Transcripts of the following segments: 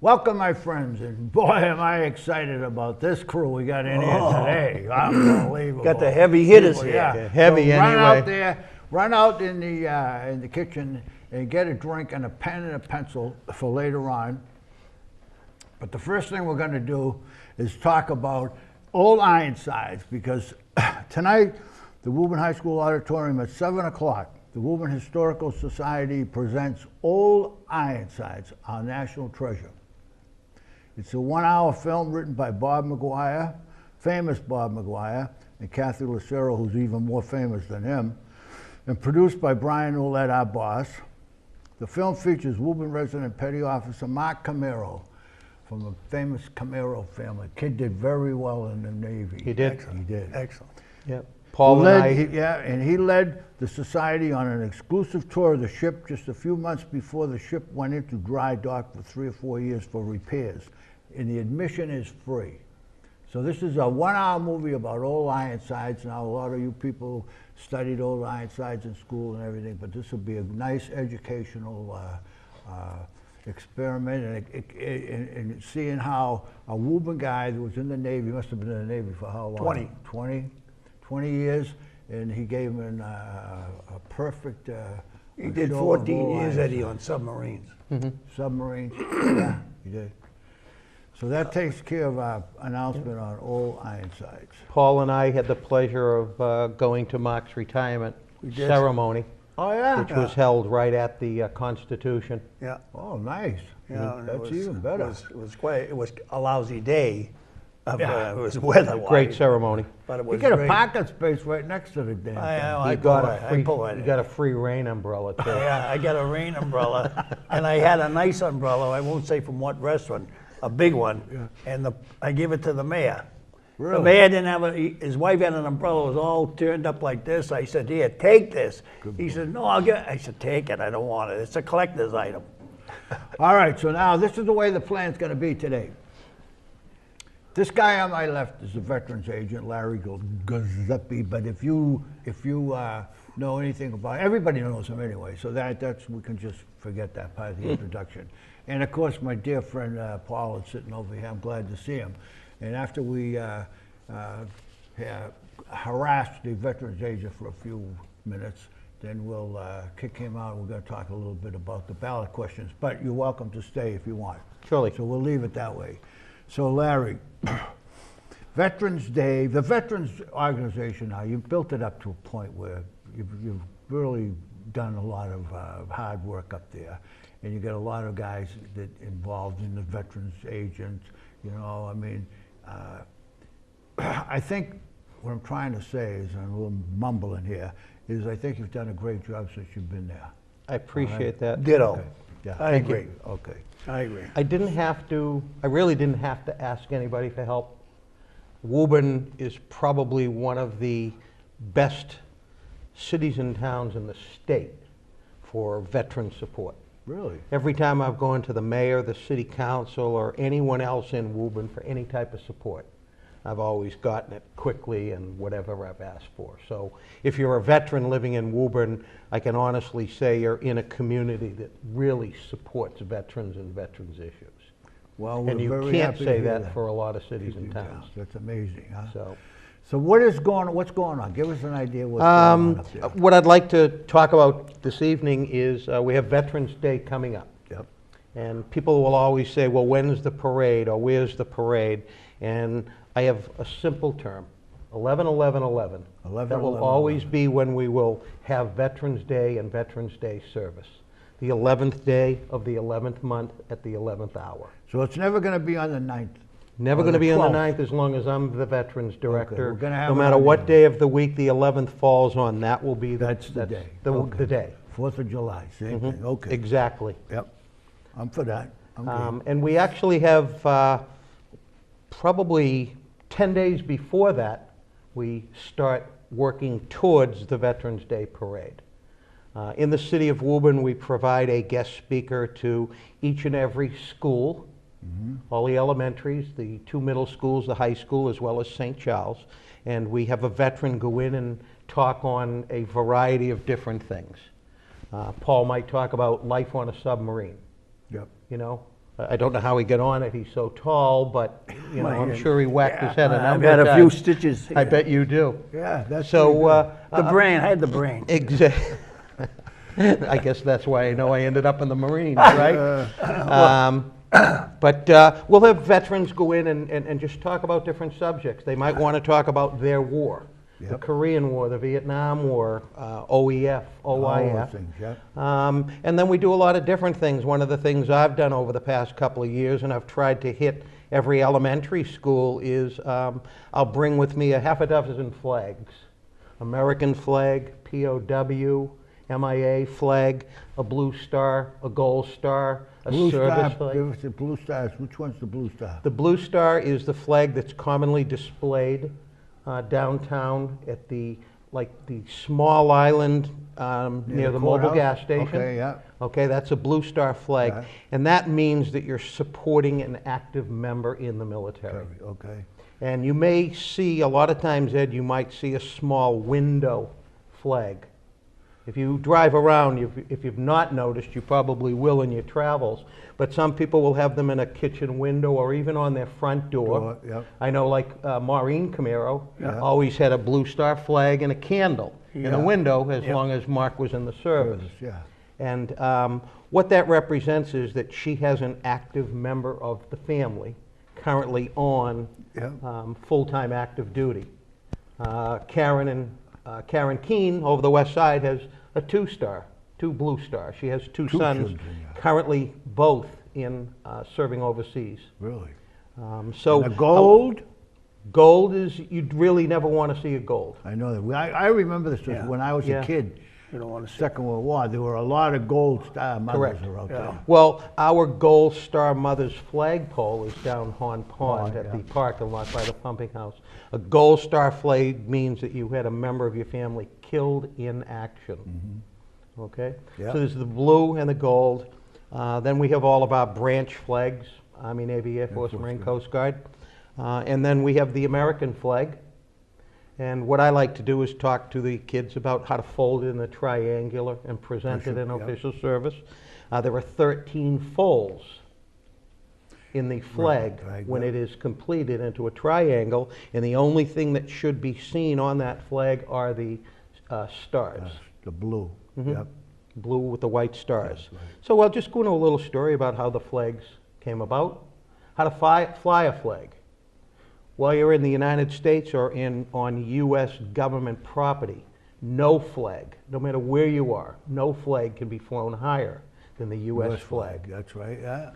Welcome, my friends, and boy, am I excited about this crew we got in here today. Unbelievable. Got the heavy hitters here. Yeah. Heavy so anyway. Run out there, run out in the kitchen and get a drink and a pen and a pencil for later on. But the first thing we're going to do is talk about Old Ironsides, because tonight, the Woburn High School Auditorium at 7 o'clock, the Woburn Historical Society presents Old Ironsides, our national treasure. It's a 1-hour film written by Bob McGuire, famous Bob McGuire, and Kathy Lucero, who's even more famous than him, and produced by Brian Ouellette, our boss. The film features Woburn resident Petty Officer Mark Camaro from the famous Camaro family. Kid did very well in the Navy. He did. Excellent. He did. Excellent. Yep. Paul and I. And he led the society on an exclusive tour of the ship just a few months before the ship went into dry dock for 3 or 4 years for repairs. And the admission is free. So this is a 1-hour movie about Old Ironsides. Now, a lot of you people studied Old Ironsides in school and everything, but this will be a nice educational experiment and seeing how a Woburn guy that was in the Navy, must have been in the Navy for how long? 20 years, and he gave him a perfect He did show of 14 Old years, Ironsides. Eddie, on submarines. Submarines. Yeah, he did. So that takes care of our announcement on Old Ironsides. Paul and I had the pleasure of going to Mark's retirement did. ceremony, Oh, yeah? which was held right at the Constitution. Yeah. Oh, nice. Yeah, and That's even better. It was a lousy day. Yeah. It was weather-wise. Great ceremony. But it You was get a great. parking space right next to the damn thing. I You pull got it. a I free, pull it. you got a free rain umbrella too. Yeah, I got a rain umbrella, and I had a nice umbrella. I won't say from what restaurant, a big one, and I gave it to the mayor. Really? The mayor didn't have his wife had an umbrella. It was all turned up like this. I said, "Here, take this." He said, "No, I'll get." I said, "Take it. I don't want it. It's a collector's item." All right, so now this is the way the plan's going to be today. This guy on my left is the veterans agent, Larry Guiseppe, but if you know anything about, everybody knows him anyway, so that's we can just forget that part of the introduction. And of course, my dear friend Paul is sitting over here. I'm glad to see him. And after we harassed the veterans agent for a few minutes, then we'll kick him out. We're going to talk a little bit about the ballot questions, but you're welcome to stay if you want. Surely. So we'll leave it that way. So Larry, Veterans Day, the Veterans Organization now, you've built it up to a point where you've really done a lot of hard work up there. And you get a lot of guys that involved in the veterans agents, you know, I mean, I think what I'm trying to say is, and I'm a little mumbling here, is I think you've done a great job since you've been there. I appreciate that. Ditto. Okay. Yeah. I agree. Okay. I agree. I really didn't have to ask anybody for help. Woburn is probably one of the best cities and towns in the state for veteran support. Really? Every time I've gone to the mayor, the city council, or anyone else in Woburn for any type of support, I've always gotten it quickly and whatever I've asked for. So if you're a veteran living in Woburn, I can honestly say you're in a community that really supports veterans and veterans issues. Well, we're And you very can't happy to say hear that for a lot of cities and Yeah, towns. That's amazing, huh? So, What's going on? Give us an idea what's going on up there. what I'd like to talk about this evening is we have Veterans Day coming up. Yep. And people will always say, well, when's the parade or where's the parade? And I have a simple term, 11-11-11. That will 11-11-11. always be when we will have Veterans Day and Veterans Day service. The 11th day of the 11th month at the 11th hour. So it's never going to be on the 9th? Never Or going to the be on the 12th. 9th as long as I'm the Veterans Director. we're gonna have No it matter on what the- day of the week the 11th falls on, that will be That's the day. The Okay. day. 4th of July, same thing, okay. Exactly. Yep, I'm for that. I'm game. And we actually have probably 10 days before that, we start working towards the Veterans Day Parade. In the city of Woburn, we provide a guest speaker to each and every school, all the elementaries, the 2 middle schools, the high school, as well as St. Charles. And we have a veteran go in and talk on a variety of different things. Paul might talk about life on a submarine. Yep. You know, I don't know how he got on it. He's so tall, but you know, I'm My- sure he whacked his head a I've number had of a few times. stitches. I bet you do. Yeah, that's So The brain, I had the brain. exactly. I guess that's why I know I ended up in the Marines, right? But we'll have veterans go in and just talk about different subjects. They might want to talk about their war, the Yep. Korean War, the Vietnam War, OEF, OIF. things, yeah. And then we do a lot of different things. One of the things I've done over the past couple of years, and I've tried to hit every elementary school, is I'll bring with me a half a dozen flags. American flag, POW, MIA flag, a blue star, a gold star, a Blue service Star, flag. give us the blue stars. Which one's the blue star? The blue star is the flag that's commonly displayed downtown at the small island near the mobile courthouse? gas station. Okay, yeah. Okay, that's a blue star flag, Right. and that means that you're supporting an active member in the military. Okay. And you may see, a lot of times, Ed, you might see a small window flag. If you drive around, if you've not noticed, you probably will in your travels, but some people will have them in a kitchen window or even on their front door. Yep. I know, like Maureen Camaro Yeah. always had a blue star flag and a candle in Yeah. a window as Yep. long as Mark was in the service. Yeah. And what that represents is that she has an active member of the family currently on Yeah. full-time active duty. Karen Keene over the west side has a two blue star. She has two sons, children, yeah. currently both in serving overseas. Really. So And the gold? gold is, you'd really never want to see a gold. I know that. I remember this Yeah. when I was Yeah. a kid. You don't want to see. Second World War. There were a lot of gold star mothers Correct. out Yeah. there. Well, our Gold Star Mother's flagpole is down Horn Pond Oh, at yeah. the parking lot by the pumping house. A Gold Star flag means that you had a member of your family killed in action. Okay? Yeah. So there's the blue and the gold. Then we have all of our branch flags, Army, Navy, Air Force, Force, Marine, yeah. Coast Guard. And then we have the American flag. And what I like to do is talk to the kids about how to fold it in a triangular and present it in Yeah. official service. There are 13 folds in the flag Right, when yeah. it is completed into a triangle, and the only thing that should be seen on that flag are the stars, The blue. Mm-hmm. Yep. blue with the white stars. right. So I'll just go into a little story about how the flags came about, how to fly a flag. While you're in the United States or on U.S. government property, no flag, no matter where you are, no flag can be flown higher than the U.S. flag. That's right. Yeah.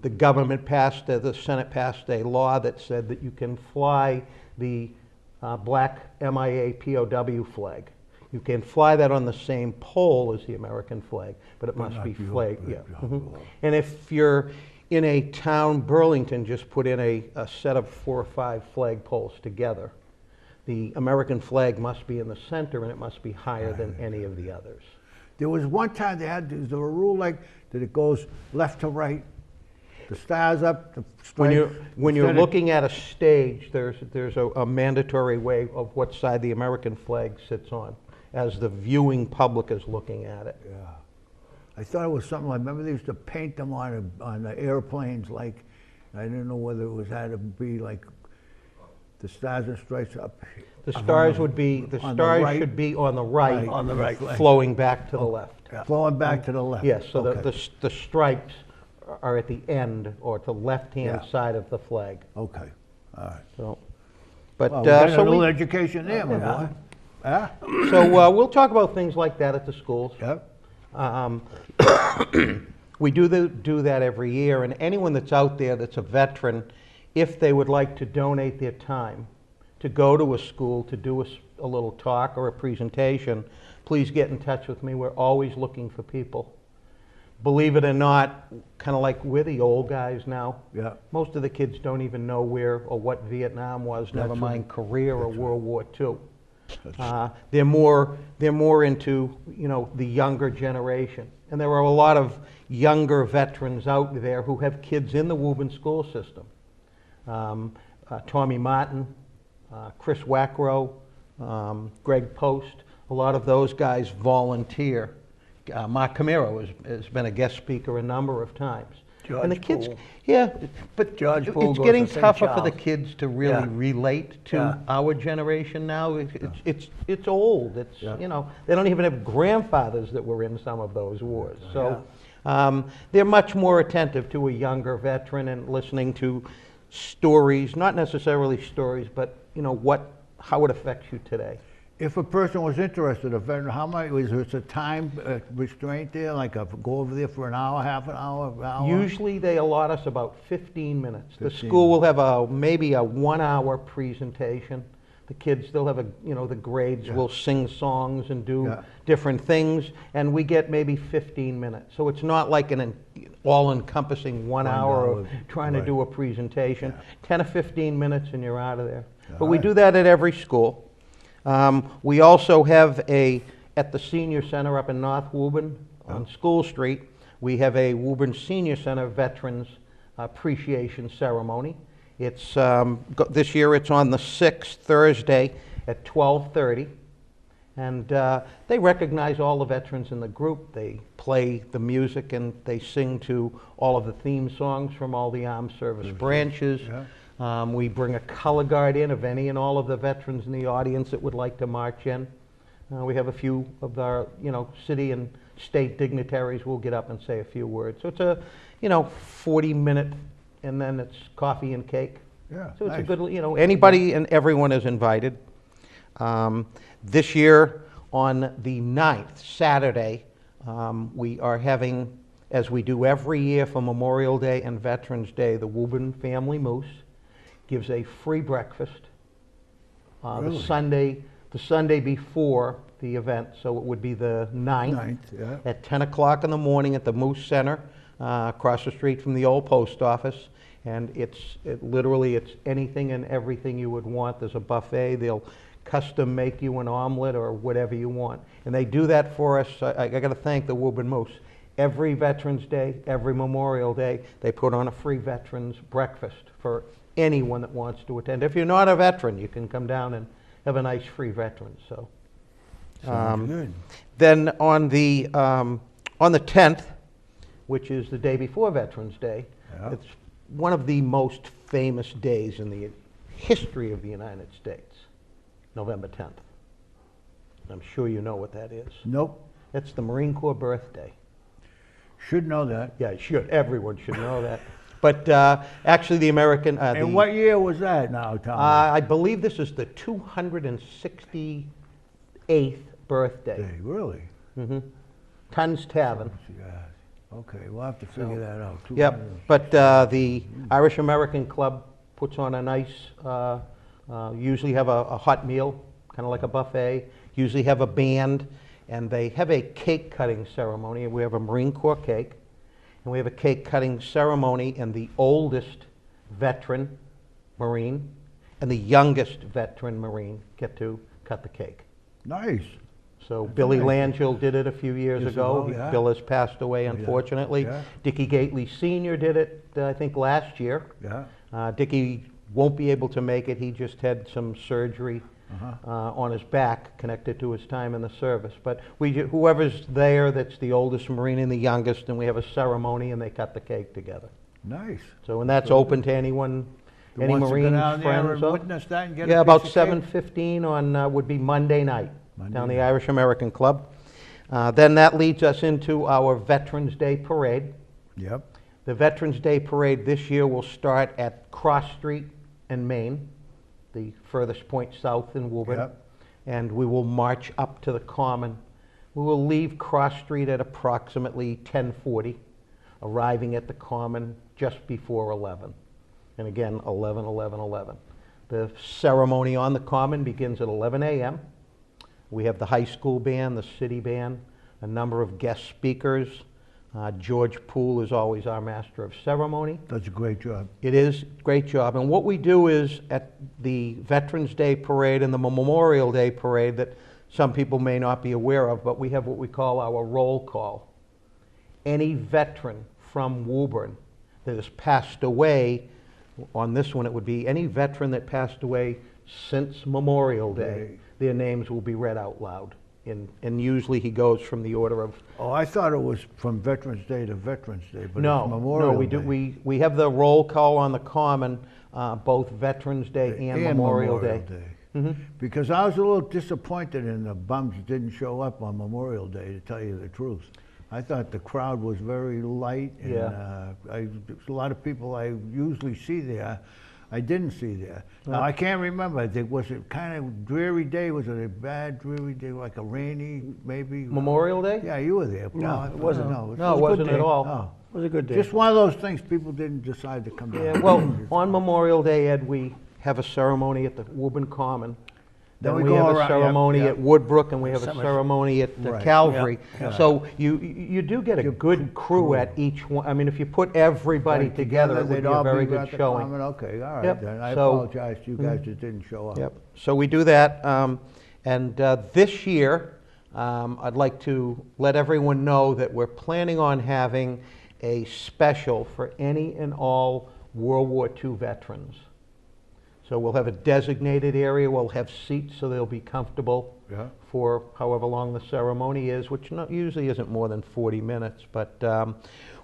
The government passed, the Senate passed a law that said that you can fly the black MIA POW flag. You can fly that on the same pole as the American flag, but it must not be the flag. old Yeah. flag, Mhm. yeah. And if you're in a town, Burlington just put in a set of 4 or 5 flag poles together. The American flag must be in the center, and it must be higher than any of the others. There was one time there was a rule like that it goes left to right. The stars up, the stripes. When you're instead of- looking at a stage, there's a mandatory way of what side the American flag sits on, as the viewing public is looking at it. Yeah. I thought it was something like, remember they used to paint them on the airplanes, like, I didn't know whether it was had to be like the stars and stripes up. The up stars on would be, the on the stars right. should be on the right, Right. On the right. flowing back to the left. Flowing back to the left. Yes, so Okay. the stripes are at the end or to the left-hand Yeah. side of the flag. Okay, all right. So, but Well, we got a so little we, education there, my boy. Yeah? we'll talk about things like that at the schools. Yep. We do that every year, and anyone that's out there that's a veteran, if they would like to donate their time to go to a school to do a little talk or a presentation, please get in touch with me. We're always looking for people. Believe it or not, kind of like we're the old guys now. Yeah. Most of the kids don't even know where or what Vietnam was, never That's mind Korea or World War II. That's- They're more into, the younger generation. And there are a lot of younger veterans out there who have kids in the Woburn school system. Tommy Martin, Chris Wackrow, Greg Post, a lot of those guys volunteer. Mark Camaro has been a guest speaker a number of times. And the George kids, Poole. yeah, but George Poole it's goes getting to St. tougher for the Charles. kids to really Yeah. relate to Yeah. our generation now. It's old. It's, Yeah. you know, they don't even have grandfathers that were in some of those wars. So they're much more attentive to a younger veteran and listening to stories, not necessarily stories, but, you know, how it affects you today. If a person was interested, a veteran, how much, was there a time restraint there? Like go over there for an hour, half an hour? Usually they allot us about 15 minutes. The 15 school will have maybe a 1-hour presentation. The kids, they'll have the grades will sing songs and do different things, and we get maybe 15 minutes. So it's not like an all-encompassing 1 hour of trying to do a presentation. 10 or 15 minutes and you're out of there. But we do that at every school. We also have at the Senior Center up in North Woburn on School Street, we have a Woburn Senior Center Veterans Appreciation Ceremony. It's this year it's on the 6th Thursday at 12:30, and they recognize all the veterans in the group. They play the music and they sing to all of the theme songs from all the armed service branches. We bring a color guard in of any and all of the veterans in the audience that would like to march in. We have a few of our, city and state dignitaries will get up and say a few words. So it's a, 40-minute, and then it's coffee and cake. Yeah, So it's a nice. good, anybody and everyone is invited. This year on the 9th, Saturday, we are having, as we do every year for Memorial Day and Veterans Day, the Woburn Family Moose gives a free breakfast Really? the Sunday before the event, so it would be the 9th, at 10 o'clock in the morning at the Moose Center, across the street from the old post office. And literally it's anything and everything you would want. There's a buffet. They'll custom make you an omelet or whatever you want. And they do that for us. I got to thank the Woburn Moose. Every Veterans Day, every Memorial Day, they put on a free veterans breakfast for anyone that wants to attend. If you're not a veteran, you can come down and have a nice free veteran. So, Sounds good. then on the 10th, which is the day before Veterans Day, it's one of the most famous days in the history of the United States, November 10th. I'm sure you know what that is. Nope. It's the Marine Corps birthday. Should know that. Yeah, it should. Everyone should know that. But actually, the American. And what year was that now, Tom? I believe this is the 268th birthday. Really? Tons Tavern. Yeah. Okay, we'll have to figure that out. Yep. But the Irish American Club puts on a nice. Usually have a hot meal, kind of like a buffet. Usually have a band, and they have a cake cutting ceremony. We have a Marine Corps cake. And we have a cake cutting ceremony, and the oldest veteran Marine and the youngest veteran Marine get to cut the cake. Nice. So Billy Langell did it a few years Years ago. ago, yeah. Bill has passed away, unfortunately. Yeah. Dickie Gately Sr. did it, I think, last year. Yeah. Dickie won't be able to make it. He just had some surgery on his back connected to his time in the service. But whoever's there that's the oldest Marine and the youngest, and we have a ceremony and they cut the cake together. Nice. So, and that's open to anyone, any Wants to go Marines, down there friends. and witness that and get a Yeah, about piece of cake? 7:15 on, would be Monday night, down the night. Irish American Club. Then that leads us into our Veterans Day Parade. Yep. The Veterans Day Parade this year will start at Cross Street in Maine, the furthest point south in Woburn. Yep. And we will march up to the Common. We will leave Cross Street at approximately 10:40, arriving at the Common just before 11. And again, 11, 11, 11. The ceremony on the Common begins at 11 a.m. We have the high school band, the city band, a number of guest speakers. George Poole is always our master of ceremony. Does a great job. It is a great job. And what we do is at the Veterans Day Parade and the Memorial Day Parade that some people may not be aware of, but we have what we call our roll call. Any veteran from Woburn that has passed away, on this one it would be any veteran that passed away since Memorial Day, their names will be read out loud. and usually he goes from the order of. Oh, I thought it was from Veterans Day to Veterans Day, but No, it's Memorial no, we Day. do, we have the roll call on the Common, both Veterans Day and Memorial Day. Because I was a little disappointed in the bums that didn't show up on Memorial Day, to tell you the truth. I thought the crowd was very light, and Yeah. there's a lot of people I usually see there, I didn't see there. Now, I can't remember. I think, was it kind of dreary day? Was it a bad dreary day, like a rainy, maybe? Memorial Day? Yeah, you were there. No, it wasn't. No, No, it a good wasn't day. at all. Oh. It was a good day. Just one of those things, people didn't decide to come down. Yeah, well, on Memorial Day, Ed, we have a ceremony at the Woburn Common. Then Then we we go have a around- yep, ceremony yep. at Woodbrook, and we have a Cemetery. ceremony at Right. Calvary. Yeah, yeah. So you do get a good crew at each one. I mean, if you put everybody Like together, it would they'd be a all very be good at the showing. Common. Okay, all right Yep, then. I so- apologize to you guys that didn't show up. Yep. So we do that, and this year, I'd like to let everyone know that we're planning on having a special for any and all World War II veterans. So we'll have a designated area, we'll have seats so they'll be comfortable Yeah. for however long the ceremony is, which usually isn't more than 40 minutes. But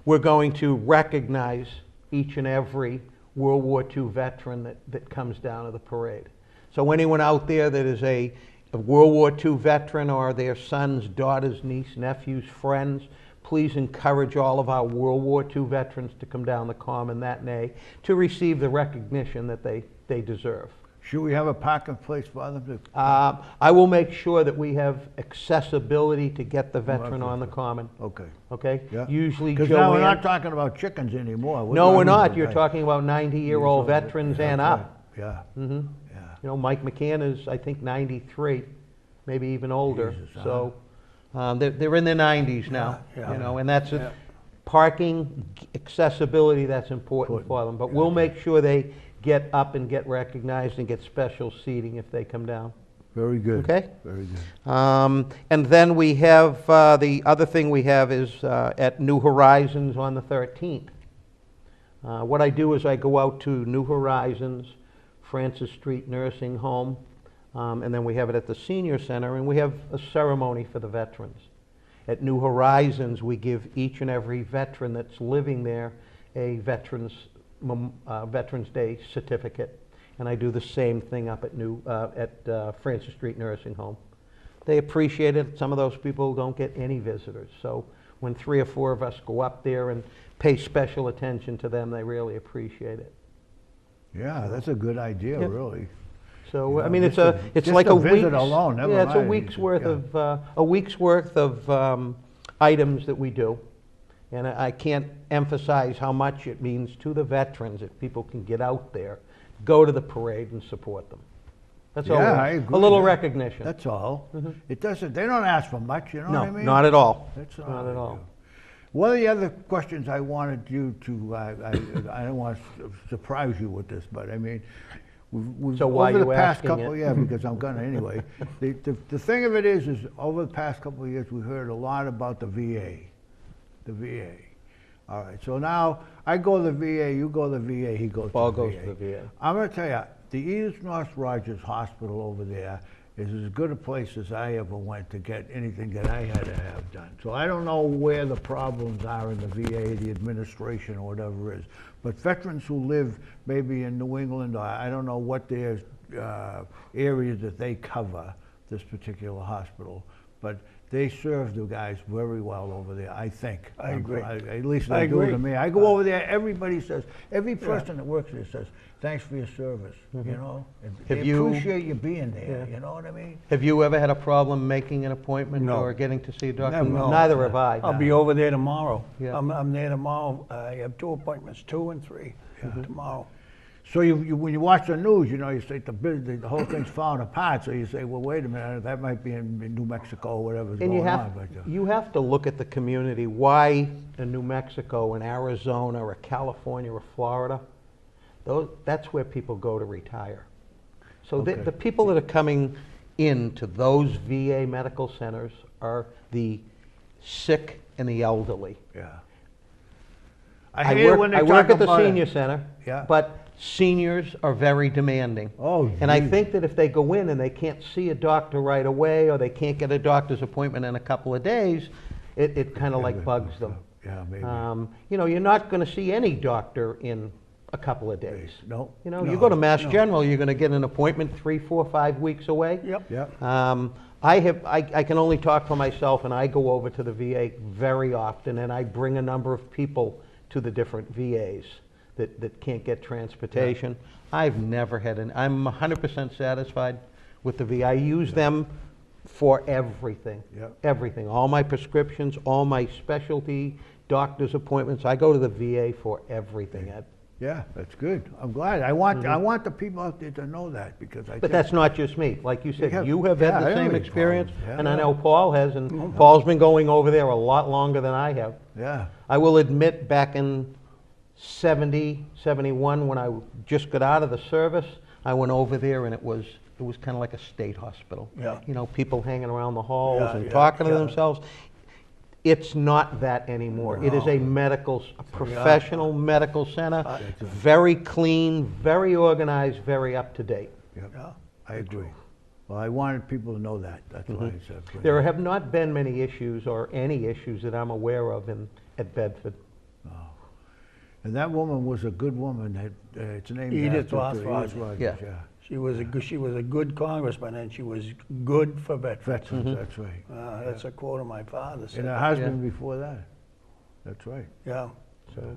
we're going to recognize each and every World War II veteran that comes down to the parade. So anyone out there that is a World War II veteran, or their sons, daughters, niece, nephews, friends, please encourage all of our World War II veterans to come down the Common that day to receive the recognition that they deserve. Should we have a parking place for them to? I will make sure that we have accessibility to get the veteran on the Common, Okay. okay? Yeah. Usually Because now we're not Joanne. talking about chickens anymore. No, we're not. talking You're about- talking about 90-year-old veterans and That's up. right. Yeah. hmm Yeah. You know, Mike McCann is, I think, 93, maybe even older. Jesus, So they're in their 90s now, Yeah, you know, and that's yeah. it. Parking, accessibility, that's important for them. But we'll make sure they get up and get recognized and get special seating if they come down. Very good. Okay. Very good. And then we have, the other thing we have is at New Horizons on the 13th. What I do is I go out to New Horizons, Francis Street Nursing Home, and then we have it at the Senior Center, and we have a ceremony for the veterans. At New Horizons, we give each and every veteran that's living there a Veterans Day certificate, and I do the same thing up at Francis Street Nursing Home. They appreciate it. Some of those people don't get any visitors, so when 3 or 4 of us go up there and pay special attention to them, they really appreciate it. Yeah, that's a good idea, Yeah. really. So Yeah, I mean, just it's a like a visit week's alone, never yeah, it's a mind. week's worth Yeah. of items that we do, and I can't emphasize how much it means to the veterans if people can get out there, go to the parade, and support them. That's all. Yeah, I agree. A little Yeah. recognition. That's all. It doesn't, they don't ask for much, you know what I No, mean? not at all. That's all Not they at all. do. One of the other questions I wanted you to, I don't want to surprise you with this, but I mean, we've So why over the you past asking couple, it? yeah, because I'm gonna anyway. The thing of it is over the past couple of years, we heard a lot about the VA, the VA. All right, so now I go to the VA, you go to the VA, he goes Paul to the goes VA. to the VA. I'm gonna tell you, the Edith North Rogers Hospital over there is as good a place as I ever went to get anything that I had to have done. So I don't know where the problems are in the VA, the administration, or whatever it is. But veterans who live maybe in New England, or I don't know what their areas that they cover, this particular hospital, but they serve the guys very well over there, I think. I agree. At least I they do agree. to me. I go over there, everybody says, every person that works there says, thanks for your service, you know? And Have they you- appreciate you being there, Yeah. you know what I mean? Have you ever had a problem making an appointment No. or getting to see a doctor? Never. No. Neither have I. I'll be over there tomorrow. Yeah. I'm there tomorrow. I have 2 appointments, 2 and 3 tomorrow. So when you watch the news, you know, you say the whole thing's falling apart, so you say, well, wait a minute, that might be in New Mexico or whatever's And going on. But, you have to look at the community. Why in New Mexico, in Arizona, or California, or Florida? That's where people go to retire. So Okay. the people that are coming into those VA medical centers are the sick and the elderly. yeah. I hate it work, when they I work talk at the about it. senior center, Yeah. but Seniors are very demanding. Oh, And I geez. think that if they go in and they can't see a doctor right away, or they can't get a doctor's appointment in a couple of days, it kind of like bugs them. Yeah, maybe. You know, you're not going to see any doctor in a couple of days. No. You know, no, you go to Mass no. General, you're going to get an appointment 3, 4, 5 weeks away. Yep. Yep. I can only talk for myself, and I go over to the VA very often, and I bring a number of people to the different VAs that can't get transportation. I've never had I'm 100% satisfied with the VA. I use them for everything. Yep. Everything. All my prescriptions, all my specialty doctor's appointments. I go to the VA for everything, Ed. Yeah, that's good. I'm glad. I want the people out there to know that, because I But think- that's not just me. Like you said, Yeah, you have had yeah, the I same know experience, problems. Yeah. and I know Paul has, and Paul's been going over there a lot longer than I have. Yeah. I will admit, back in 70, 71, when I just got out of the service, I went over there, and it was kind of like a state hospital. Yeah. You know, people hanging around the halls Yeah, and yeah, talking to yeah. themselves. It's not that anymore. It is a professional medical center, very clean, very organized, very up to date. Yep. Yeah. I agree. Well, I wanted people to know that. That's why I said. There have not been many issues, or any issues that I'm aware of at Bedford. And that woman was a good woman. It's named Edith after Rogers. Rogers. Yeah. She was a good congressman, and she was good for veterans. Veterans, that's right. That's a quote of my father's. And her husband before that. That's right. Yeah. So,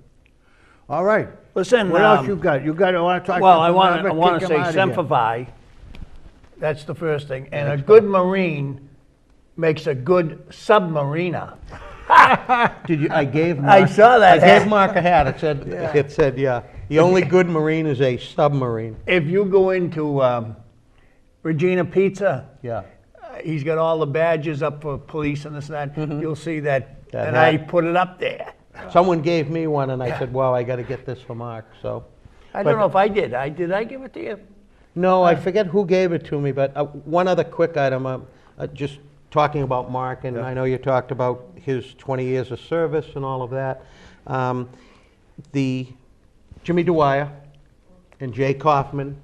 all right. Listen. What else you got? I want to talk. Well, to I want to kick him say out of here. semper. That's the first thing. And a good Marine makes a good submariner. Did you? I gave. Mark, I saw that I hat. gave Mark a hat. It said. It said, yeah. The only good Marine is a submarine. If you go into Regina Pizza, Yeah. he's got all the badges up for police and this and that. You'll see that, That and hat. I put it up there. Someone gave me one, and I said, "Wow, I got to get this for Mark." So. I But- don't know if I did. Did I give it to you? No, I forget who gave it to me, but one other quick item, just talking about Mark, and I know you talked about his 20 years of service and all of that. The Jimmy Dwyer and Jay Kaufman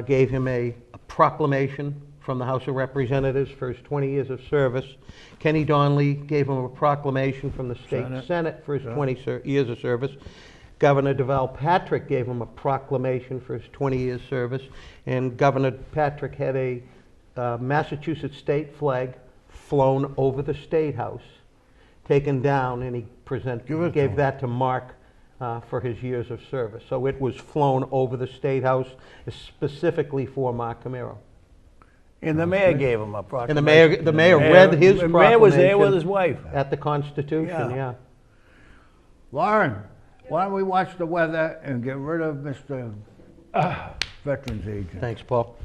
gave him a proclamation from the House of Representatives for his 20 years of service. Kenny Donnelly gave him a proclamation from the State Senate for his 20 years of service. Governor Deval Patrick gave him a proclamation for his 20 years service, and Governor Patrick had a Massachusetts state flag flown over the State House, taken down, and he gave that to Mark for his years of service. So it was flown over the State House specifically for Mark Camaro. And the mayor gave him a And proclamation. the mayor read his The mayor was there with proclamation his wife. at the Constitution, yeah. Lauren, why don't we watch the weather and get rid of Mr. Veterans Agent? Thanks, Paul.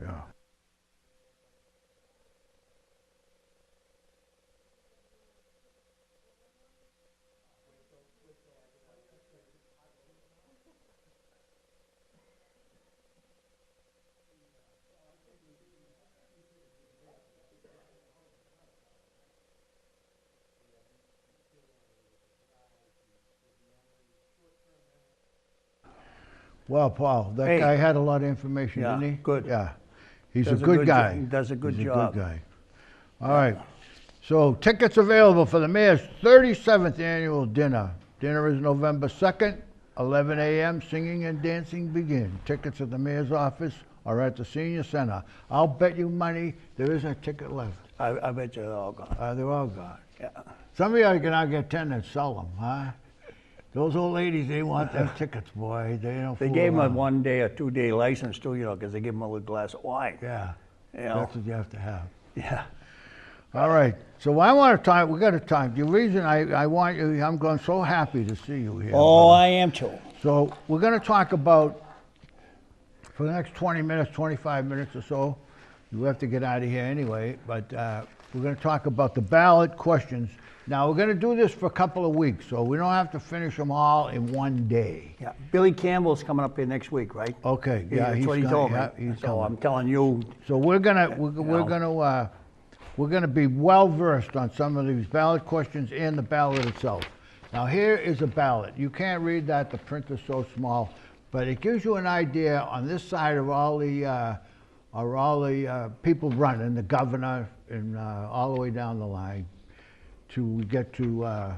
Yeah. Well, Paul, that Hey. guy had a lot of information, Yeah, didn't he? good. Yeah. He's Does a a good good guy. jo- he does a good He's job. a good guy. All right. So tickets available for the mayor's 37th annual dinner. Dinner is November 2nd, 11 a.m. Singing and dancing begin. Tickets at the mayor's office or at the senior center. I'll bet you money there isn't a ticket left. I bet you they're all gone. They're all gone. Yeah. Some of you can now get 10 and sell them, huh? Those old ladies, they want them tickets, boy. They don't They fool gave him a around. 1 day or 2 day license too, because they give him a little glass of wine. Yeah, You know? that's what you have to have. Yeah. All right, so I want to talk, we got to talk. The reason I want you, I'm going so happy to see you here. Oh, I am too. So we're going to talk about, for the next 20 minutes, 25 minutes or so, you have to get out of here anyway, but we're going to talk about the ballot questions. Now, we're going to do this for a couple of weeks, so we don't have to finish them all in one day. Yeah. Billy Campbell's coming up here next week, right? Okay, yeah, That's what he coming, told me. yeah, he's So coming. I'm telling you, So we're gonna be well versed on some of these ballot questions and the ballot itself. Now here is a ballot. You can't read that. The print is so small. but it gives you an idea on this side of all the people running, the governor, and all the way down the line to get to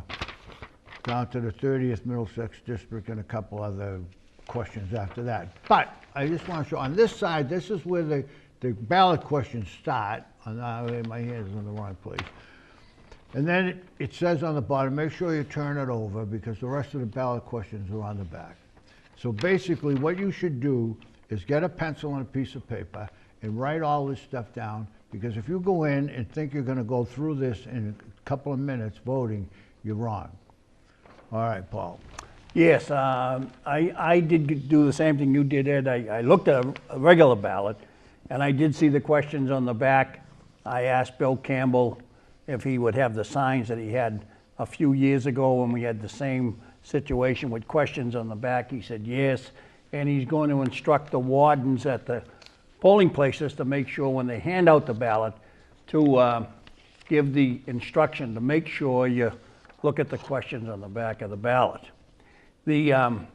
down to the 30th Middlesex District and a couple other questions after that. But I just want to show on this side, this is where the ballot questions start. My hand is in the wrong place. And then it says on the bottom, make sure you turn it over because the rest of the ballot questions are on the back. So basically what you should do is get a pencil and a piece of paper and write all this stuff down, because if you go in and think you're going to go through this in a couple of minutes voting, you're wrong. All right, Paul. Yes, I did do the same thing you did, Ed. I looked at a regular ballot, and I did see the questions on the back. I asked Bill Campbell if he would have the signs that he had a few years ago when we had the same situation with questions on the back. He said yes, and he's going to instruct the wardens at the polling places to make sure when they hand out the ballot to give the instruction to make sure you look at the questions on the back of the ballot. The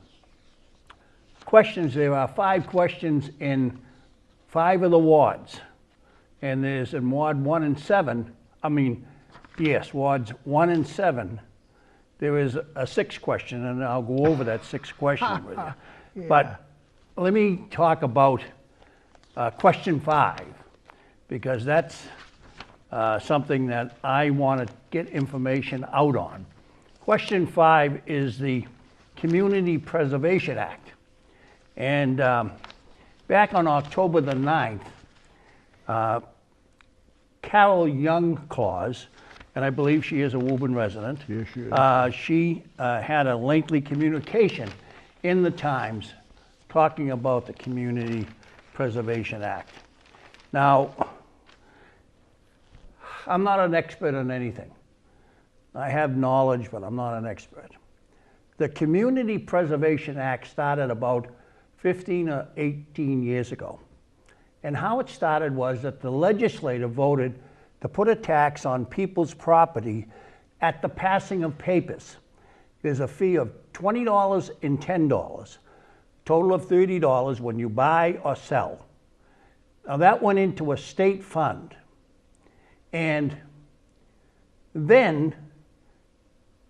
questions, there are 5 questions in 5 of the wards, and there's in Ward 1 and 7, wards 1 and 7, there is a 6th question, and I'll go over that 6th question with you. Yeah. But let me talk about question 5, because that's something that I want to get information out on. Question 5 is the Community Preservation Act. And back on October the 9th, Carol Young-Claus, and I believe she is a Woburn resident. Yes, she is. She had a lengthy communication in the Times talking about the Community Preservation Act. Now, I'm not an expert on anything. I have knowledge, but I'm not an expert. The Community Preservation Act started about 15 or 18 years ago. And how it started was that the legislature voted to put a tax on people's property at the passing of papers. There's a fee of $20 and $10, total of $30 when you buy or sell. Now that went into a state fund. And then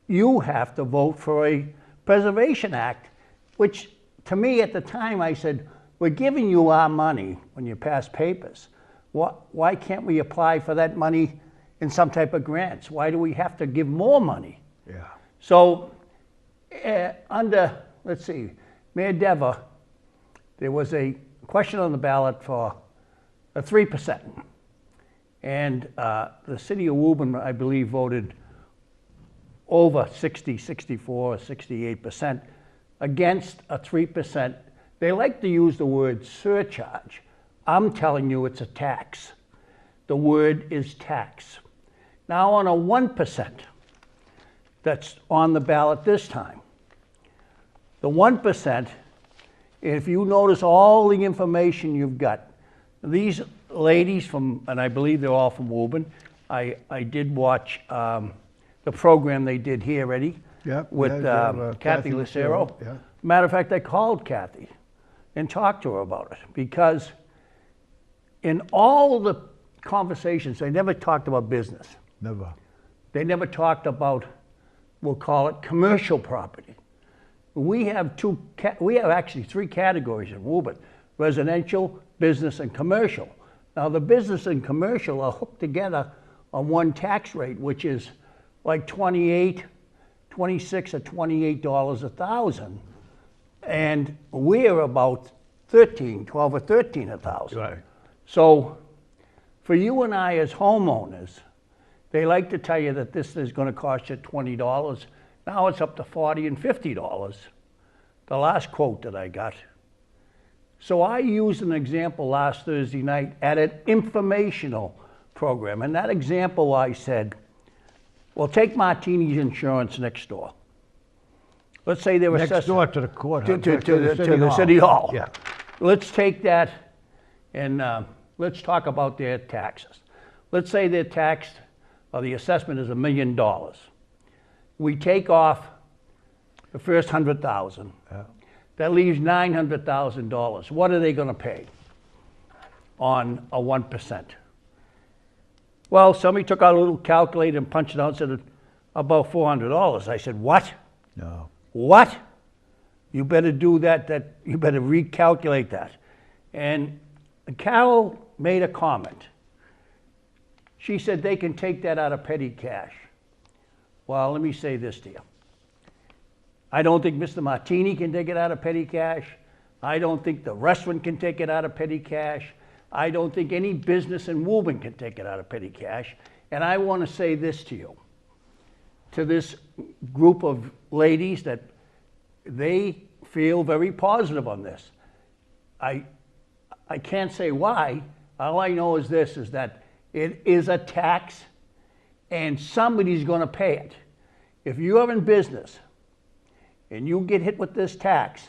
you have to vote for a Preservation Act, which to me at the time I said, we're giving you our money when you pass papers. Why can't we apply for that money in some type of grants? Why do we have to give more money? Yeah. So under, let's see, Mayor Dever, there was a question on the ballot for a 3%. And the city of Woburn, I believe, voted over 60, 64, 68% against a 3%. They like to use the word surcharge. I'm telling you it's a tax. The word is tax. Now on a 1% that's on the ballot this time, the 1%, if you notice all the information you've got, these ladies from, and I believe they're all from Woburn, I did watch the program they did here, Eddie, Yep, with Kathy Lucero. Yeah. Matter of fact, I called Kathy and talked to her about it, because in all the conversations, they never talked about business. Never. They never talked about, we'll call it commercial property. We have actually 3 categories in Woburn: residential, business, and commercial. Now the business and commercial are hooked together on one tax rate, which is like $26 or $28 a thousand. And we're about 12 or 13 a thousand. Right. So for you and I as homeowners, they like to tell you that this is going to cost you $20. Now it's up to $40 and $50, the last quote that I got. So I used an example last Thursday night at an informational program. And that example, I said, well, take Martini's Insurance next door. Let's say they were Next door to the courthouse. to the city hall. Yeah. Let's take that and let's talk about their taxes. Let's say their tax, or the assessment is $1 million. We take off the first 100,000. Yeah. That leaves $900,000. What are they going to pay on a 1%? Well, somebody took out a little calculator and punched it out and said about $400. I said, what? No. What? You better do that, you better recalculate that. And Carol made a comment. She said they can take that out of petty cash. Well, let me say this to you. I don't think Mr. Martini can take it out of petty cash. I don't think the restaurant can take it out of petty cash. I don't think any business in Woburn can take it out of petty cash. And I want to say this to you, to this group of ladies that they feel very positive on this. I can't say why. All I know is this, is that it is a tax and somebody's going to pay it. If you're in business and you get hit with this tax,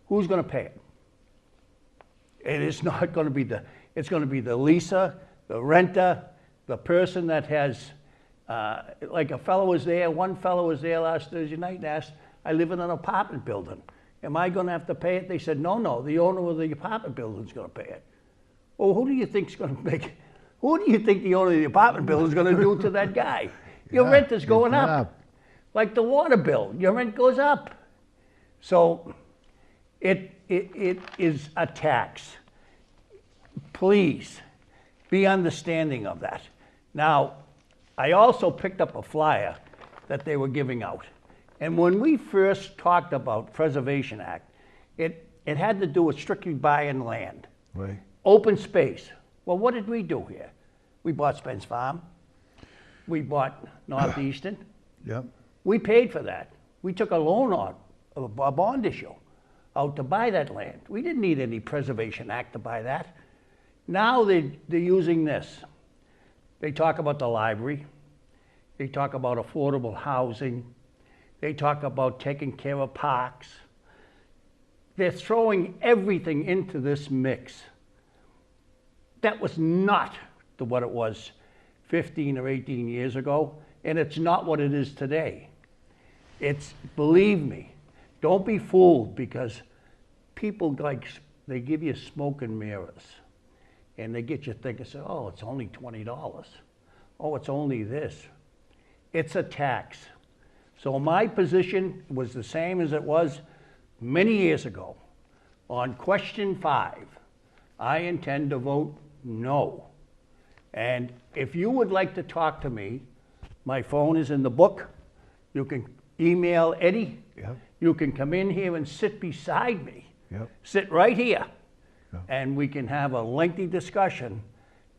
who's going to pay it? It is not going to be it's going to be the leaser, the renter, the person that has, like one fellow was there last Thursday night and asked, I live in an apartment building. Am I going to have to pay it? They said, no, the owner of the apartment building is going to pay it. Well, who do you think the owner of the apartment building is going to do to that guy? Your rent is going up. Like the water bill, your rent goes up. So it is a tax. Please be understanding of that. Now, I also picked up a flyer that they were giving out. And when we first talked about Preservation Act, it had to do with strictly buying land. Right. Open space. Well, what did we do here? We bought Spence Farm. We bought Northeastern. Yep. We paid for that. We took a loan on, a bond issue, out to buy that land. We didn't need any Preservation Act to buy that. Now they're using this. They talk about the library. They talk about affordable housing. They talk about taking care of parks. They're throwing everything into this mix. That was not what it was 15 or 18 years ago, and it's not what it is today. Believe me, don't be fooled, because people they give you smoke and mirrors, and they get you thinking, oh, it's only $20. Oh, it's only this. It's a tax. So my position was the same as it was many years ago. On question 5, I intend to vote no. And if you would like to talk to me, my phone is in the book. You can email Eddie. Yep. You can come in here and sit beside me. Yep. Sit right here. Yep. And we can have a lengthy discussion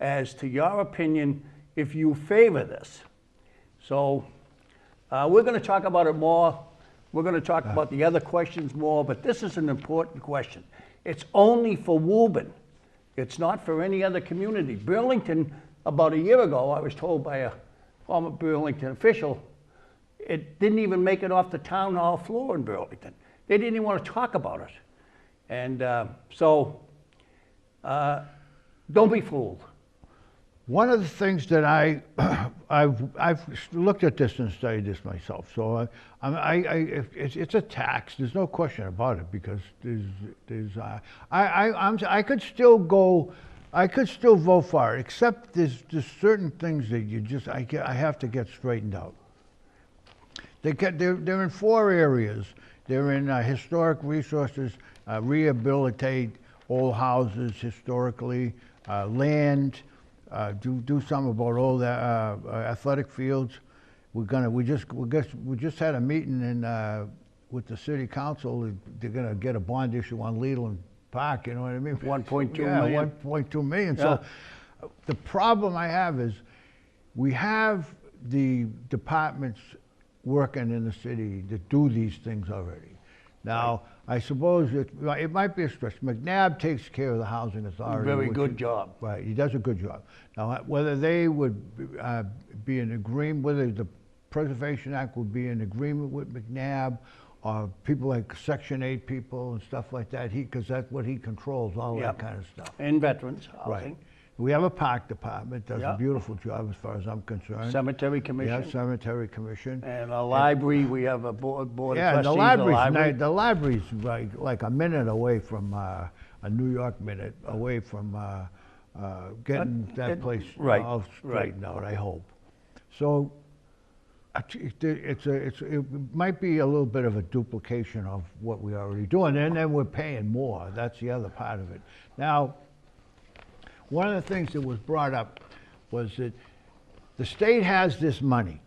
as to your opinion if you favor this. So we're going to talk about it more. We're going to talk about the other questions more, but this is an important question. It's only for Woburn. It's not for any other community. Burlington, about a year ago, I was told by a former Burlington official, it didn't even make it off the town hall floor in Burlington. They didn't even want to talk about it. And don't be fooled. One of the things that I've looked at this and studied this myself. So it's a tax. There's no question about it, because I could still vote for it, except there's certain things that I have to get straightened out. They're in 4 areas. They're in historic resources, rehabilitate old houses historically, land. Do something about all the athletic fields. We just had a meeting with the city council. They're gonna get a bond issue on Leland Park. You know what I mean? 1.2 yeah, million. 1.2 million. Yeah. So the problem I have is we have the departments working in the city that do these things already. Now, I suppose it might be a stretch. McNabb takes care of the housing authority. Very good job. Right, he does a good job. Now, whether they would be in agreement, whether the Preservation Act would be in agreement with McNabb, or people like Section 8 people and stuff like that, because that's what he controls, all Yep. that kind of stuff. And veterans housing. Right. We have a park department, does Yeah. a beautiful job as far as I'm concerned. Cemetery Yeah, Commission. cemetery commission. And a library, we have a board of Yeah, trustees. the of library's the library's like a minute away from a New York minute away from getting that place right, all straightened out. I hope. So it might be a little bit of a duplication of what we're already doing, and then we're paying more. That's the other part of it. Now, one of the things that was brought up was that the state has this money.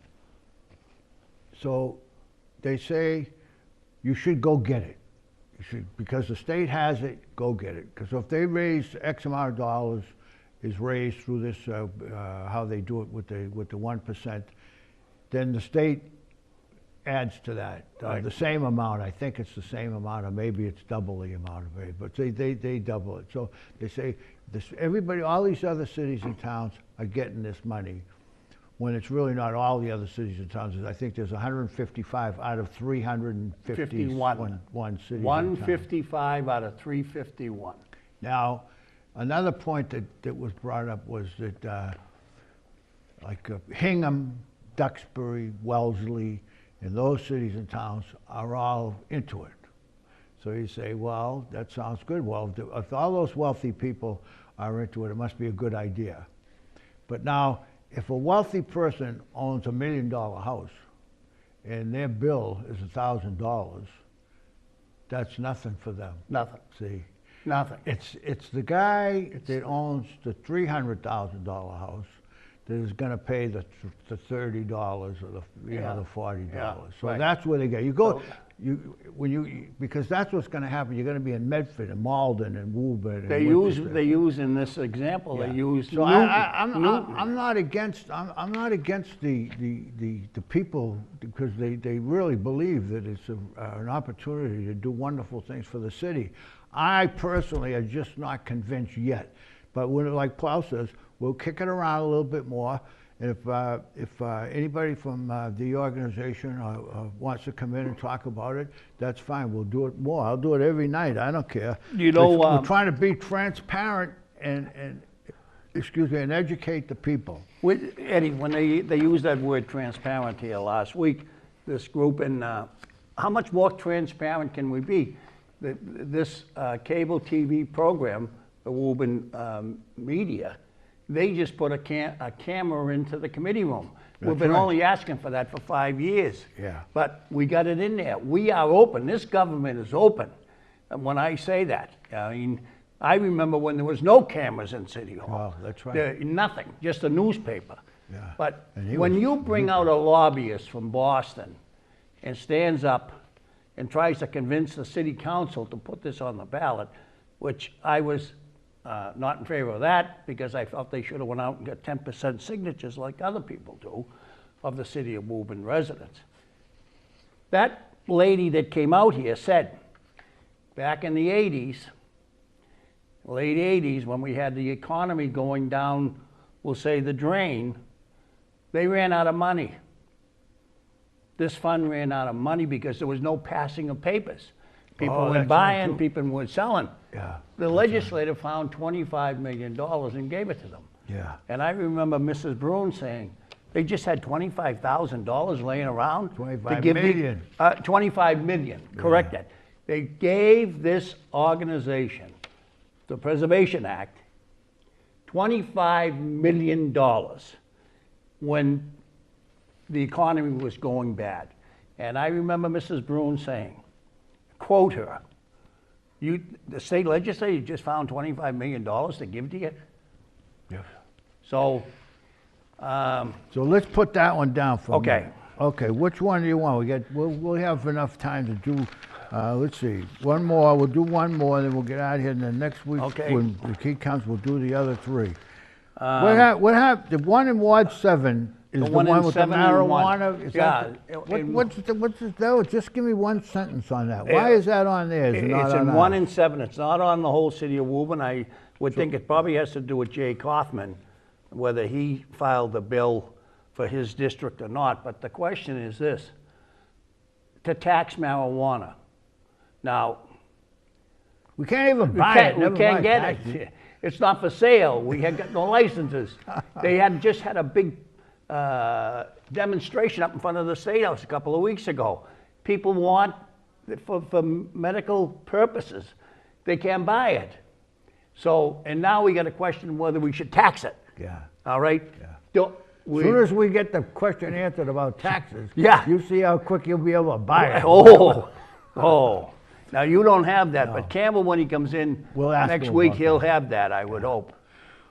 So they say you should go get it. You should, because the state has it, go get it. Because if they raise X amount of dollars is raised through this, how they do it with the 1%, then the state adds to that Right. the same amount. I think it's the same amount, or maybe it's double the amount of it, but they double it. So they say everybody, all these other cities and towns are getting this money, when it's really not all the other cities and towns. I think there's 155 out of 351 cities and towns. 155 out of 351. Now, another point that was brought up was that Hingham, Duxbury, Wellesley, and those cities and towns are all into it. So you say, well, that sounds good. Well, if all those wealthy people are into it, it must be a good idea. But now, if a wealthy person owns $1 million house and their bill is $1,000, that's nothing for them. Nothing. See, Nothing. it's the guy that owns the $300,000 house that is going to pay the $30 or the Yeah. the $40. Yeah, So right. that's where they go. You go. Because that's what's going to happen. You're going to be in Medford and Malden and Woburn. And They Winchester. use in this example. Yeah. They use. So Newton. I'm not against the people, because they really believe that it's an opportunity to do wonderful things for the city. I personally am just not convinced yet. But when, like Plow says, we'll kick it around a little bit more. And if anybody from the organization wants to come in and talk about it, that's fine. We'll do it more. I'll do it every night. I don't care. You know, we're trying to be transparent and educate the people. Eddie, when they used that word transparent here last week, this group, and how much more transparent can we be? This cable TV program, the Woburn Media, they just put a camera into the committee room. We've That's been right. only asking for that for 5 years. Yeah. But we got it in there. We are open. This government is open. And when I say that, I mean, I remember when there was no cameras in City Hall. Oh, that's right. Nothing, just a newspaper. Yeah. But And he when was- you bring out a lobbyist from Boston and stands up and tries to convince the city council to put this on the ballot, which I was not in favor of that, because I felt they should have went out and got 10% signatures like other people do of the city of Woburn residents. That lady that came out here said, back in the 80s, late 80s, when we had the economy going down, we'll say the drain, they ran out of money. This fund ran out of money because there was no passing of papers. People Oh, were that's right, buying, too. people were selling. Yeah. The legislature found $25 million and gave it to them. Yeah. And I remember Mrs. Brune saying, they just had $25,000 laying around. to 25 give million. 25 million, correct that. They gave this organization, the Preservation Act, $25 million when the economy was going bad. And I remember Mrs. Brune saying, quote her, the state legislature just found $25 million to give to you? Yeah. So, So let's put that one down for a Okay. minute. Okay, which one do you want? We'll have enough time to do, let's see, one more. We'll do one more, then we'll get out of here, and then next week, Okay. when the key comes, we'll do the other three. What happened, the one in Ward 7 is the one in one with the 7 and 1. marijuana? Is Yeah, what's that? Just give me one sentence on that. Why is that on there? Is it not It's on in 1 ours? and 7. It's not on the whole city of Woburn. I would think it probably has to do with Jay Kaufman, whether he filed the bill for his district or not. But the question is this, to tax marijuana. Now, We can't even we buy can't, it. never we can't mind get tax it. It's not for sale. We had got no licenses. They had just had a big demonstration up in front of the State House a couple of weeks ago. People want, for medical purposes, they can't buy it. So, and now we got a question whether we should tax it. Yeah. All right? Yeah. As soon as we get the question answered about taxes, Yeah. you see how quick you'll be able to buy it. Oh. Now, you don't have that, but Campbell, when he comes in We'll ask next him week, about he'll have that, I would hope.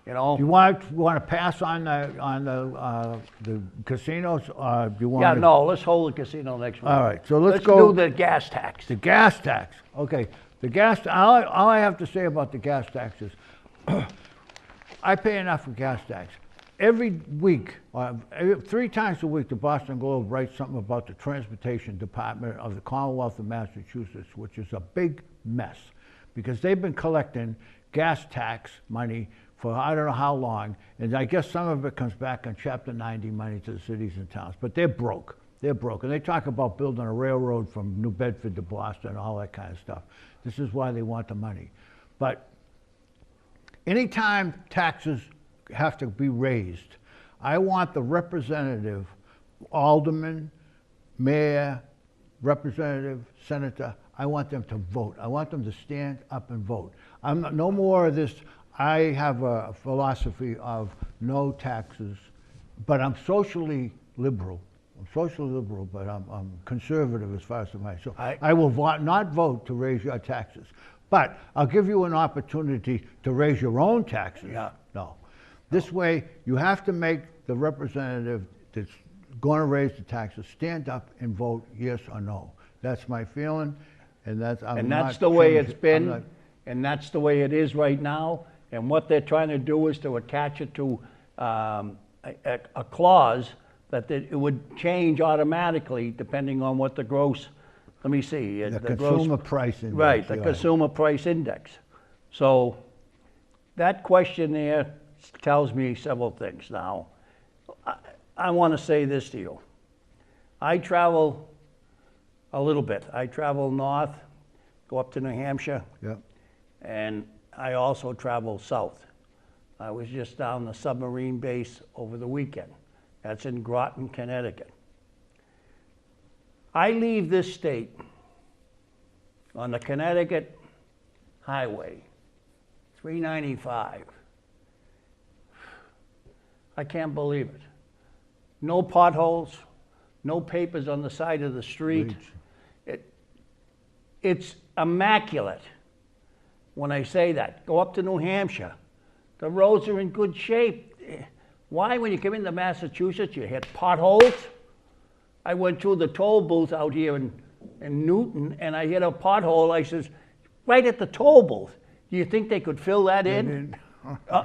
You know? Do you want to pass on the casinos? Do you want Yeah, to? no, let's hold the casino next week. All right, so let's Let's go. do the gas tax. The gas tax. Okay, the gas. All I have to say about the gas tax is, I pay enough for gas tax. Every week, 3 times a week, the Boston Globe writes something about the Transportation Department of the Commonwealth of Massachusetts, which is a big mess, because they've been collecting gas tax money for I don't know how long, and I guess some of it comes back on Chapter 90 money to the cities and towns, but they're broke. They're broke, and they talk about building a railroad from New Bedford to Boston and all that kind of stuff. This is why they want the money. But anytime taxes have to be raised, I want the representative, alderman, mayor, representative, senator, I want them to vote. I want them to stand up and vote. I'm not, no more of this. I have a philosophy of no taxes, but I'm socially liberal. I'm socially liberal, but I'm conservative as far as the money. So I will not vote to raise your taxes, but I'll give you an opportunity to raise your own taxes. Yeah. No. This way, you have to make the representative that's going to raise the taxes stand up and vote yes or no. That's my feeling, and that's the way it's been, and that's the way it is right now. And what they're trying to do is to attach it to a clause that it would change automatically depending on what the gross. Let me see. The consumer price index. Right, the consumer price index. So that question there tells me several things now. I want to say this to you. I travel a little bit. I travel north, go up to New Hampshire, Yep. and I also travel south. I was just down the submarine base over the weekend. That's in Groton, Connecticut. I leave this state on the Connecticut Highway, 395. I can't believe it. No potholes, no papers on the side of the street. It's immaculate when I say that. Go up to New Hampshire. The roads are in good shape. Why, when you come into Massachusetts, you hit potholes? I went through the toll booth out here in Newton, and I hit a pothole. I says, right at the toll booth. Do you think they could fill that in?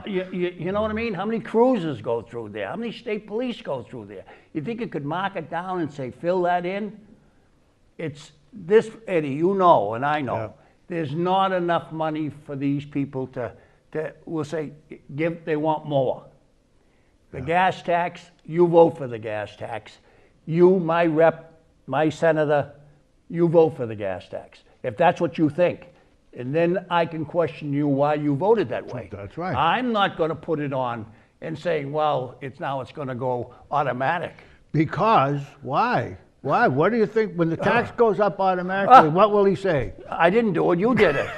You know what I mean? How many cruisers go through there? How many state police go through there? You think you could mark it down and say, fill that in? It's this, Eddie, you know, and I know. Yeah. There's not enough money for these people to we'll say, they want more. The gas tax, you vote for the gas tax. You, my rep, my senator, you vote for the gas tax. If that's what you think. And then I can question you why you voted that way. That's right. I'm not going to put it on and say, well, it's going to go automatic. Because, why? Why? What do you think, when the tax goes up automatically, what will he say? I didn't do it, you did it.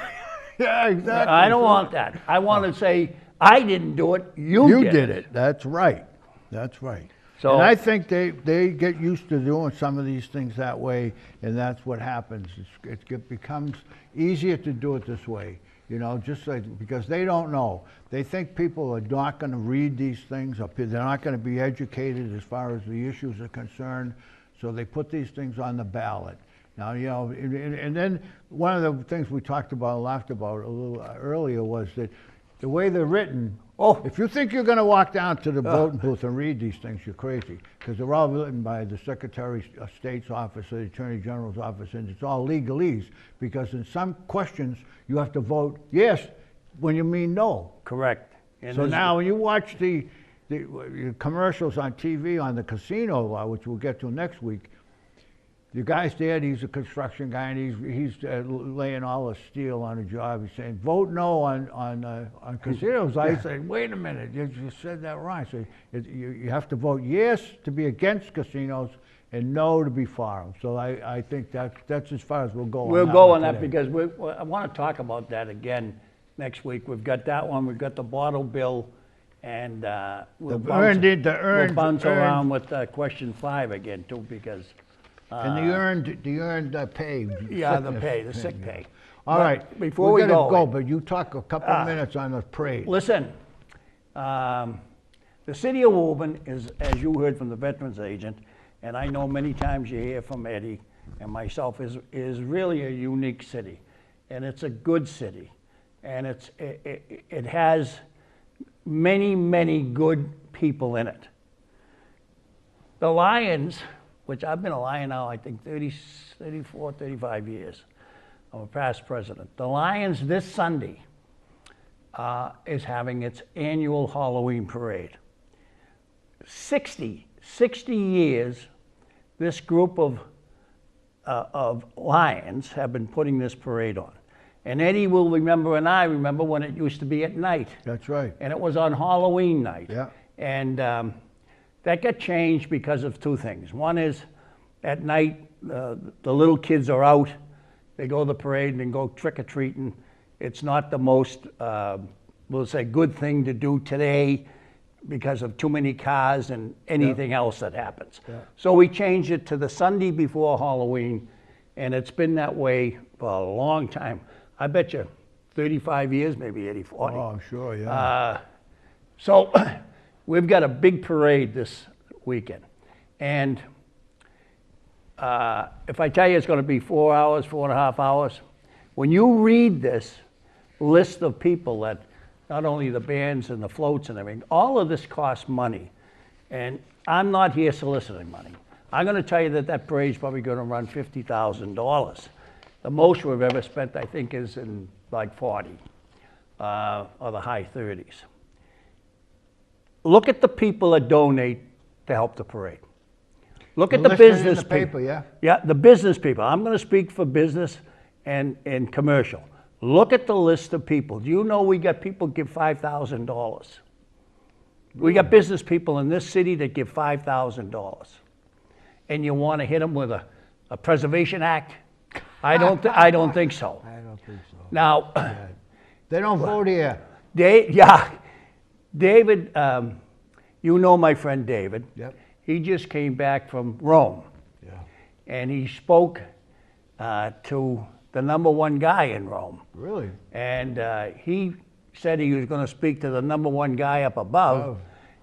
Yeah, exactly. I don't want that. I want to say, I didn't do it, you did it. That's right. That's right. So, and I think they get used to doing some of these things that way, and that's what happens. It becomes easier to do it this way, you know, just like, because they don't know. They think people are not going to read these things, or they're not going to be educated as far as the issues are concerned, so they put these things on the ballot. Now, you know, and then one of the things we talked about and laughed about a little earlier was that the way they're written, if you think you're going to walk down to the voting booth and read these things, you're crazy, because they're all written by the Secretary of State's office or the Attorney General's office, and it's all legalese, because in some questions you have to vote yes when you mean no. Correct. And so now when you watch the commercials on TV on the casino law, which we'll get to next week, the guy's there, he's a construction guy, and he's laying all the steel on the job. He's saying, vote no on casinos. I said, wait a minute, you said that wrong. So you have to vote yes to be against casinos and no to be for them. So I think that's as far as we'll go. We'll go on that because I want to talk about that again next week. We've got that one. We've got the bottle bill, and we'll bounce around with question 5 again too, because. And the earned pay. Yeah, the sick pay. All right, before we go, but you talk a couple of minutes on the parade. Listen, the city of Woburn is, as you heard from the veterans agent, and I know many times you hear from Eddie and myself, is really a unique city, and it's a good city, and it has many good people in it. The Lions, which I've been a Lion now, I think 34, 35 years. I'm a past president. The Lions this Sunday is having its annual Halloween parade. 60 years, this group of Lions have been putting this parade on. And Eddie will remember, and I remember, when it used to be at night. That's right. And it was on Halloween night. Yeah. And that got changed because of 2 things. One is, at night, the little kids are out. They go to the parade and then go trick-or-treating. It's not the most, we'll say, good thing to do today because of too many cars and anything else that happens. Yeah. So we changed it to the Sunday before Halloween, and it's been that way for a long time. I bet you 35 years, maybe 80, 40. Oh, I'm sure, yeah. So we've got a big parade this weekend. And if I tell you it's going to be 4 hours, 4.5 hours, when you read this list of people that, not only the bands and the floats and everything, all of this costs money. And I'm not here soliciting money. I'm going to tell you that parade's probably going to run $50,000. The most we've ever spent, I think, is in like 40 or the high 30s. Look at the people that donate to help the parade. Look at the business people. Yeah, the business people. I'm going to speak for business and commercial. Look at the list of people. Do you know we got people give $5,000? We got business people in this city that give $5,000. And you want to hit them with a Preservation Act? I don't think so. I don't think so. Now, they don't vote here. David, you know my friend David. Yep. He just came back from Rome. Yeah. And he spoke to the #1 guy in Rome. Really? And he said he was going to speak to the #1 guy up above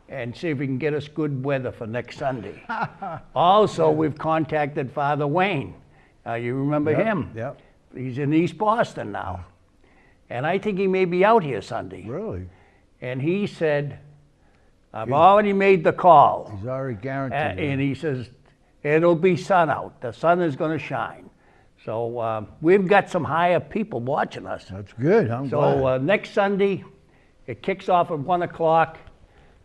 and see if he can get us good weather for next Sunday. Also, we've contacted Father Wayne. You remember him? Yep. He's in East Boston now. And I think he may be out here Sunday. Really? And he said, I've already made the call. He's already guaranteed. And he says, it'll be sun out. The sun is going to shine. So we've got some higher people watching us. That's good. I'm glad. So next Sunday, it kicks off at 1 o'clock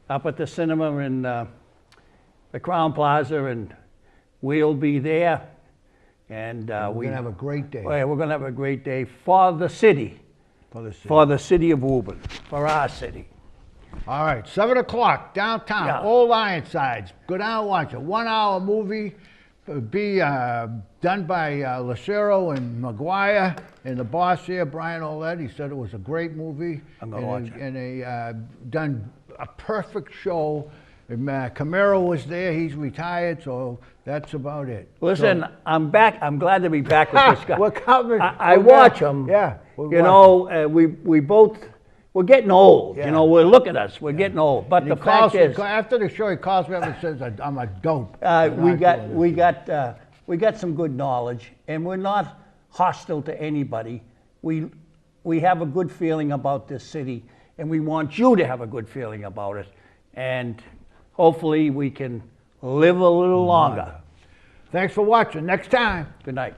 up at the cinema in the Crown Plaza, and we'll be there. And we're going to have a great day. We're going to have a great day for the city. For the city of Woburn. For our city. All right, 7 o'clock, downtown, Old Ironsides. Go down and watch a 1-hour movie. Be done by Lucero and Maguire, and the boss here, Brian Oled. He said it was a great movie. I'm going to watch it. And they done a perfect show. Camaro was there. He's retired, so that's about it. Listen, so, I'm back. I'm glad to be back with this guy. We're coming. I watch him. Yeah. You know, we both... We're getting old, you know. Look at us. We're getting old. But the fact is, after the show, he calls me up and says, "I'm a dope." We got some good knowledge, and we're not hostile to anybody. We have a good feeling about this city, and we want you to have a good feeling about it. And hopefully, we can live a little longer. Thanks for watching. Next time. Good night.